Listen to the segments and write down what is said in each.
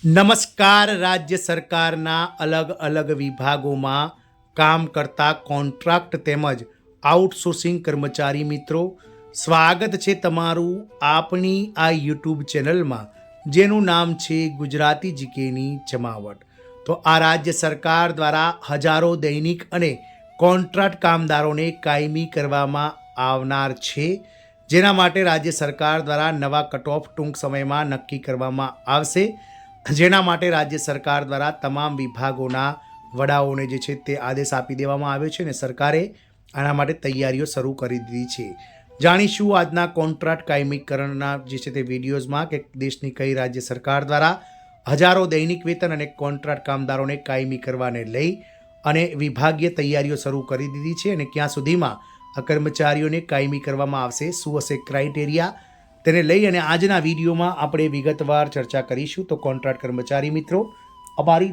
નમસ્કાર. રાજ્ય સરકારના અલગ અલગ વિભાગોમાં કામ કરતા કોન્ટ્રાક્ટ તેમજ આઉટસોર્સિંગ કર્મચારી મિત્રો, સ્વાગત છે તમારું આપણી આ યુટ્યુબ ચેનલમાં, જેનું નામ છે ગુજરાતી જીકેની જમાવટ. તો આ રાજ્ય સરકાર દ્વારા હજારો દૈનિક અને કોન્ટ્રાક્ટ કામદારોને કાયમી કરવામાં આવનાર છે, જેના માટે રાજ્ય સરકાર દ્વારા નવા કટ ઓફ ટૂંક સમયમાં નક્કી કરવામાં આવશે. જેના માટે રાજ્ય સરકાર દ્વારા તમામ વિભાગોના વડાઓને જે છે તે આદેશ આપી દેવામાં આવ્યો છે અને સરકારે આના માટે તૈયારીઓ શરૂ કરી દીધી છે. જાણીશું આજના કોન્ટ્રાક્ટ કાયમીકરણના જે છે તે વિડીયોઝમાં કે દેશની કઈ રાજ્ય સરકાર દ્વારા હજારો દૈનિક વેતન અને કોન્ટ્રાક્ટ કામદારોને કાયમી કરવાને લઈ અને વિભાગીય તૈયારીઓ શરૂ કરી દીધી છે અને ક્યાં સુધીમાં આ કર્મચારીઓને કાયમી કરવામાં આવશે, શું હશે ક્રાઇટેરિયા, તેને લઈ અને આજના વિડીયોમાં આપણે વિગતવાર ચર્ચા કરીશું. તો કોન્ટ્રાક્ટ કર્મચારી મિત્રો, અમારી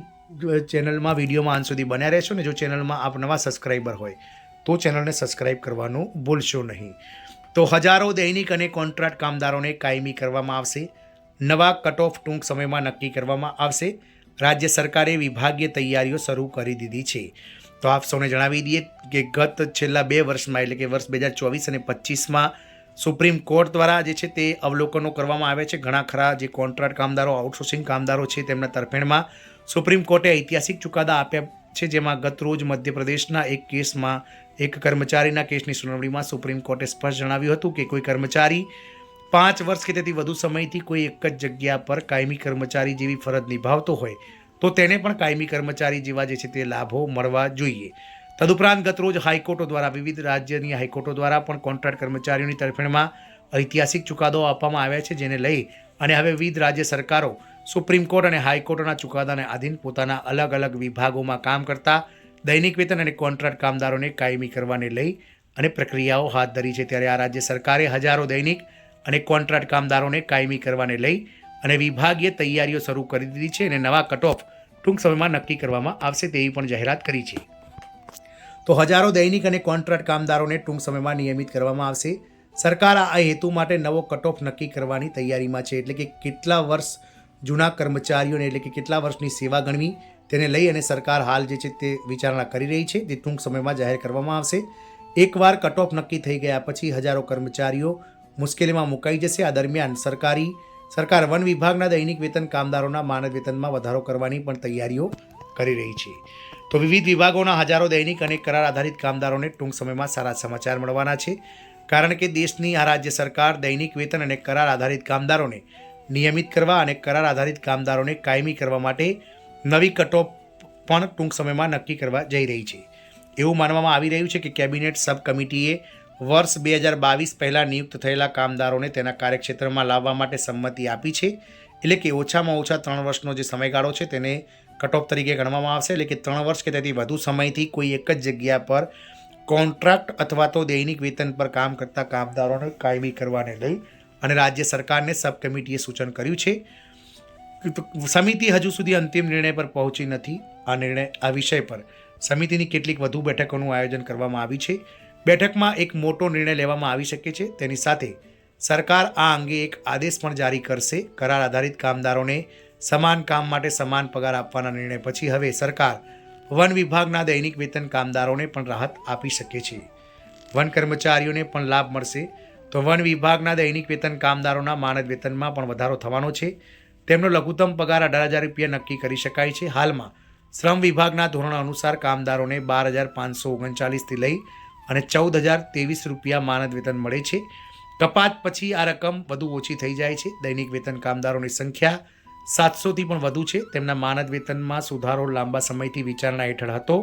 ચેનલમાં વિડીયોમાં અંત સુધી બન્યા રહેશો ને જો ચેનલમાં આપ નવા સબસ્ક્રાઈબર હોય તો ચેનલને સબસ્ક્રાઈબ કરવાનું ભૂલશો નહીં. તો હજારો દૈનિક અને કોન્ટ્રાક્ટ કામદારોને કાયમી કરવામાં આવશે. નવા કટ ઓફ ટૂંક સમયમાં નક્કી કરવામાં આવશે. રાજ્ય સરકારે વિભાગીય તૈયારીઓ શરૂ કરી દીધી છે. તો આપ સૌને જણાવી દઈએ કે ગત છેલ્લા 2 વર્ષમાં એટલે કે વર્ષ 2024 અને 25માં સુપ્રીમ કોર્ટ દ્વારા જે છે તે અવલોકનો કરવામાં આવ્યા છે. ઘણા ખરા જે કોન્ટ્રાક્ટ કામદારો, આઉટસોર્સિંગ કામદારો છે તેમના તરફેણમાં સુપ્રીમ કોર્ટે ઐતિહાસિક ચુકાદા આપ્યા છે, જેમાં ગતરોજ મધ્યપ્રદેશના એક કેસમાં એક કર્મચારીના કેસની સુનાવણીમાં સુપ્રીમ કોર્ટે સ્પષ્ટ જણાવ્યું હતું કે કોઈ કર્મચારી 5 વર્ષ કે તેથી વધુ સમયથી કોઈ એક જ જગ્યા પર કાયમી કર્મચારી જેવી ફરજ નિભાવતો હોય તો તેને પણ કાયમી કર્મચારી જેવા જે છે તે લાભો મળવા જોઈએ. તદુપરાંત ગતરોજ હાઈકોર્ટો દ્વારા, વિવિધ રાજ્યની હાઈકોર્ટો દ્વારા પણ કોન્ટ્રાક્ટ કર્મચારીઓની તરફેણમાં ઐતિહાસિક ચુકાદો આપવામાં આવ્યા છે, જેને લઈ અને હવે વિવિધ રાજ્ય સરકારો સુપ્રીમ કોર્ટ અને હાઈકોર્ટના ચુકાદાને આધીન પોતાના અલગ અલગ વિભાગોમાં કામ કરતા દૈનિક વેતન અને કોન્ટ્રાક્ટ કામદારોને કાયમી કરવાને લઈ અને પ્રક્રિયાઓ હાથ ધરી છે. ત્યારે આ રાજ્ય સરકારે હજારો દૈનિક અને કોન્ટ્રાક્ટ કામદારોને કાયમી કરવાને લઈ અને વિભાગીય તૈયારીઓ શરૂ કરી દીધી છે અને નવા કટ ઓફ ટૂંક સમયમાં નક્કી કરવામાં આવશે તેવી પણ જાહેરાત કરી છે. તો હજારો દૈનિક અને કોન્ટ્રાક્ટ કામદારોને ટૂંક સમયમાં નિયમિત કરવામાં આવશે. સરકાર આ હેતુ માટે નવો કટ ઓફ નક્કી કરવાની તૈયારીમાં છે, એટલે કે કેટલા વર્ષ જૂના કર્મચારીઓને એટલે કે કેટલા વર્ષની સેવા ગણવી તેને લઈ અને સરકાર હાલ જે છે તે વિચારણા કરી રહી છે. તે ટૂંક સમયમાં જાહેર કરવામાં આવશે. એકવાર કટ ઓફ નક્કી થઈ ગયા પછી હજારો કર્મચારીઓ મુશ્કેલીમાં મુકાઈ જશે. આ દરમિયાન સરકાર વન વિભાગના દૈનિક વેતન કામદારોના માનદ વેતનમાં વધારો કરવાની પણ તૈયારીઓ કરી રહી છે. તો વિવિધ વિભાગોના હજારો દૈનિક અને કરાર આધારિત કામદારોને ટૂંક સમયમાં સારા સમાચાર મળવાના છે, કારણ કે દેશની આ રાજ્ય સરકાર દૈનિક વેતન અને કરાર આધારિત કામદારોને નિયમિત કરવા અને કરાર આધારિત કામદારોને કાયમી કરવા માટે નવી કટઓફ પણ ટૂંક સમયમાં નક્કી કરવા જઈ રહી છે. એવું માનવામાં આવી રહ્યું છે કે કેબિનેટ સબ કમિટીએ વર્ષ 2022 પહેલાં નિયુક્ત થયેલા કામદારોને તેના કાર્યક્ષેત્રમાં લાવવા માટે સંમતિ આપી છે. એટલે કે ઓછામાં ઓછા 3 વર્ષનો જે સમયગાળો છે તેને કટ ઓફ તરીકે ગણવામાં આવશે. એટલે કે 3 વર્ષ કે તેથી વધુ સમયથી કોઈ એક જ જગ્યા પર કોન્ટ્રાક્ટ અથવા તો દૈનિક વેતન પર કામ કરતા કામદારોને કાયમી કરવાને લઈ અને રાજ્ય સરકારને સબ કમિટીએ સૂચન કર્યું છે. સમિતિ હજુ સુધી અંતિમ નિર્ણય પર પહોંચી નથી. આ વિષય પર સમિતિની કેટલીક વધુ બેઠકોનું આયોજન કરવામાં આવ્યું છે. બેઠકમાં એક મોટો નિર્ણય લેવામાં આવી શકે છે. તેની સાથે સરકાર આ અંગે એક આદેશ પણ જારી કરશે. કરાર આધારિત કામદારોને સમાન કામ માટે સમાન પગાર આપવાના નિર્ણય પછી હવે સરકાર વન વિભાગના દૈનિક વેતન કામદારોને પણ રાહત આપી શકે છે. વન કર્મચારીઓને પણ લાભ મળશે. તો વન વિભાગના દૈનિક વેતન કામદારોના માનદ વેતનમાં પણ વધારો થવાનો છે. તેમનો લઘુત્તમ પગાર 18,000 રૂપિયા નક્કી કરી શકાય છે. હાલમાં શ્રમ વિભાગના ધોરણો અનુસાર કામદારોને 12,539થી લઈ અને 14,023 રૂપિયા માનદ વેતન મળે છે. કપાત પછી આ રકમ વધુ ઓછી થઈ જાય છે. દૈનિક વેતન કામદારોની સંખ્યા 700થી પણ વધુ છે. તેમના માનદ વેતનમાં સુધારો લાંબા સમયથી વિચારણા હેઠળ હતો.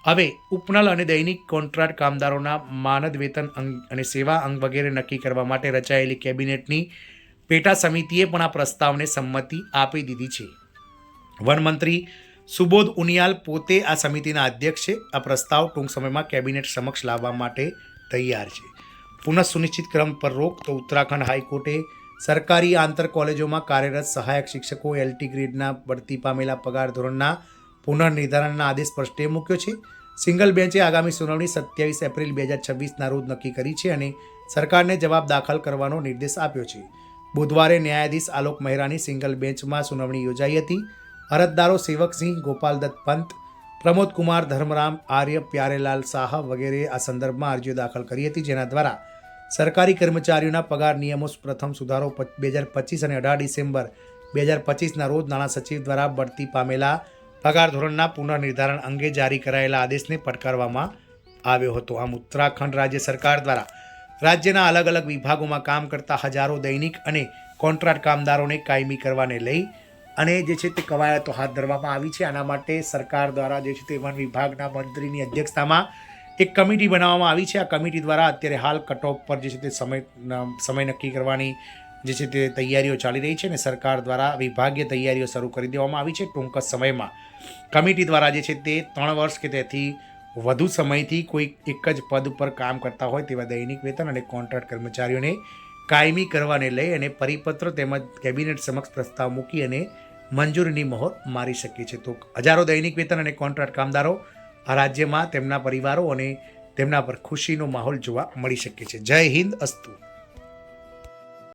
હવે ઉપનલ અને દૈનિક કોન્ટ્રાક્ટ કામદારોના માનદ વેતન અને સેવા અંગ વગેરે નક્કી કરવા માટે રચાયેલી કેબિનેટની પેટા સમિતિએ પણ આ પ્રસ્તાવને સંમતિ આપી દીધી છે. વનમંત્રી સુબોધ ઉનિયાલ પોતે આ સમિતિના અધ્યક્ષ છે. આ પ્રસ્તાવ ટૂંક સમયમાં કેબિનેટ સમક્ષ લાવવા માટે તૈયાર છે. પુનઃ સુનિશ્ચિત ક્રમ પર રોક. તો ઉત્તરાખંડ હાઈકોર્ટે સરકારી આંતર કોલેજોમાં કાર્યરત સહાયક શિક્ષકો LT ગ્રેડના બઢતી પામેલા પગાર ધોરણના પુનર્નિર્ધારણના આદેશ પર સ્ટે મૂક્યો છે. સિંગલ બેન્ચે આગામી સુનાવણી 27 એપ્રિલ 2026ના રોજ નક્કી કરી છે અને સરકારને જવાબ દાખલ કરવાનો નિર્દેશ આપ્યો છે. બુધવારે ન્યાયાધીશ આલોક મહેરાની સિંગલ બેન્ચમાં સુનાવણી યોજાઈ હતી. અરજદારો સેવકસિંહ, ગોપાલદત્ત પંત, પ્રમોદ કુમાર, ધર્મરામ આર્ય, પ્યારેલાલ શાહ વગેરે આ સંદર્ભમાં અરજીઓ દાખલ કરી હતી, જેના દ્વારા સરકારી કર્મચારીઓના પગાર નિયમો પ્રથમ સુધારો 2025 અને 18 ડિસેમ્બર 2025ના રોજ નાણાં સચિવ દ્વારા બઢતી પામેલા પગાર ધોરણના પુનર્નિર્ધારણ અંગે જારી કરાયેલા આદેશને પડકારવામાં આવ્યો હતો. આમ ઉત્તરાખંડ રાજ્ય સરકાર દ્વારા રાજ્યના અલગ અલગ વિભાગોમાં કામ કરતા હજારો દૈનિક અને કોન્ટ્રાક્ટ કામદારોને કાયમી કરવાને લઈ અને જે છે તે કવાયતો હાથ ધરવામાં આવી છે. આના માટે સરકાર દ્વારા જે છે તે વન વિભાગના મંત્રીની અધ્યક્ષતામાં એક કમિટી બનાવવામાં આવી છે. આ કમિટી દ્વારા અત્યારે હાલ કટઓફ પર જે છે તે સમય નક્કી કરવાની જે છે તે તૈયારીઓ ચાલી રહી છે અને સરકાર દ્વારા વિભાગીય તૈયારીઓ શરૂ કરી દેવામાં આવી છે. ટૂંક જ સમયમાં કમિટી દ્વારા જે છે તે 3 વર્ષ કે તેથી વધુ સમયથી કોઈ એક જ પદ પર કામ કરતા હોય તેવા દૈનિક વેતન અને કોન્ટ્રાક્ટ કર્મચારીઓને કાયમી કરવાને લઈ અને પરિપત્ર તેમજ કેબિનેટ સમક્ષ પ્રસ્તાવ મૂકી અને મંજૂરીની મહોર મારી શકે છે. તો હજારો દૈનિક વેતન અને કોન્ટ્રાક્ટ કામદારો આ રાજ્યમાં તેમના પરિવારો અને તેમના પર ખુશીનો માહોલ જોવા મળી શકે છે. જય હિન્દ, અસ્તુ.